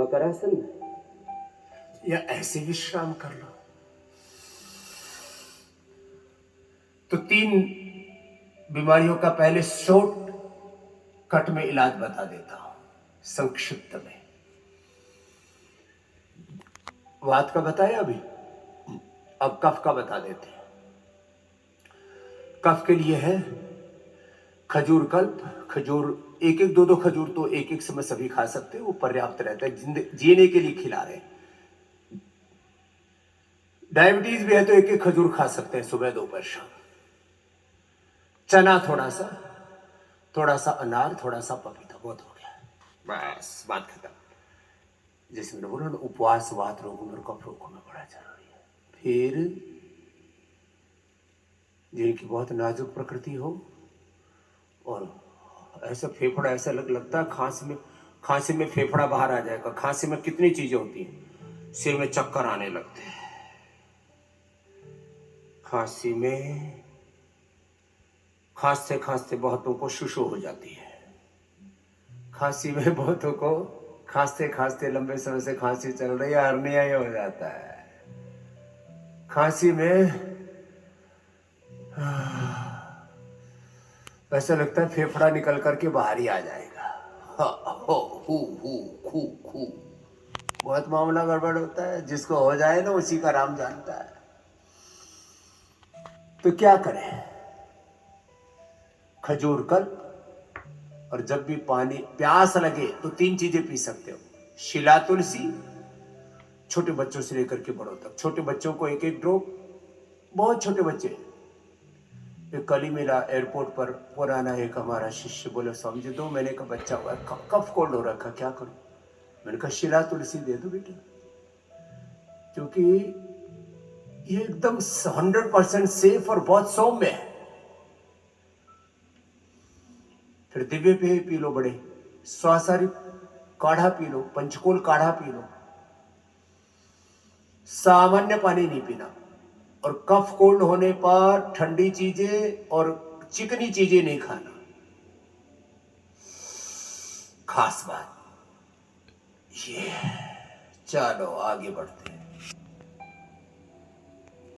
मकरासन या ऐसे विश्राम कर लो। तो 3 बीमारियों का पहले शॉर्ट कट में इलाज बता देता हूं, संक्षिप्त में। वात का बताया अभी, अब कफ का बता देते हैं। कफ के लिए है खजूर कल्प। खजूर एक एक 2-2 खजूर तो एक एक समय सभी खा सकते हैं, वो पर्याप्त रहता है, जीने के लिए खिला रहे हैं। डायबिटीज भी है तो एक एक खजूर खा सकते हैं सुबह दोपहर शाम। चना थोड़ा सा अनार, थोड़ा सा पपीता, बहुत हो गया, बस बात खत्म। जैसे मैंने बोला ना, उपवास वात रोगों में और कफ रोगों में बड़ा जरूरी है। फिर जिनकी बहुत नाजुक प्रकृति हो और ऐसा फेफड़ा ऐसा लगता है खांसी में फेफड़ा बाहर आ जाएगा। खांसी में कितनी चीजें होती हैं, सिर में चक्कर आने लगते हैं, खांसी में खांसते खांसते बहुतों को शुशु हो जाती है। खांसी में बहुतों को खांसते खांसते लंबे समय से खांसी चल रही है, हर्निया ही हो जाता है। खांसी में ऐसा लगता है फेफड़ा निकल करके बाहर ही आ जाएगा। हो हु हु खू खू, बहुत मामला गड़बड़ होता है। जिसको हो जाए ना उसी का राम जानता है। तो क्या करें? खजूर कल, और जब भी पानी प्यास लगे तो 3 चीजें पी सकते हो। शिला तुलसी, छोटे बच्चों से लेकर के बड़ों तक, छोटे बच्चों को 1-1 ड्रॉप, बहुत छोटे बच्चे। एक कल ही मिला एयरपोर्ट पर, पुराना एक हमारा शिष्य, बोले स्वामी जी दो महीने का बच्चा हुआ, कफ कोल्ड हो रखा, क्या करूं? मैंने कहा शिला तुलसी दे दो बेटा, क्योंकि ये एकदम 100% सेफ और बहुत सौम्य है। फिर दिव्य पे पी लो, बड़े स्वासारी काढ़ा पी लो, पंचकोल काढ़ा पी लो। सामान्य पानी नहीं पीना, और कफ कोल्ड होने पर ठंडी चीजें और चिकनी चीजें नहीं खाना, खास बात ये है। चलो आगे बढ़ते हैं।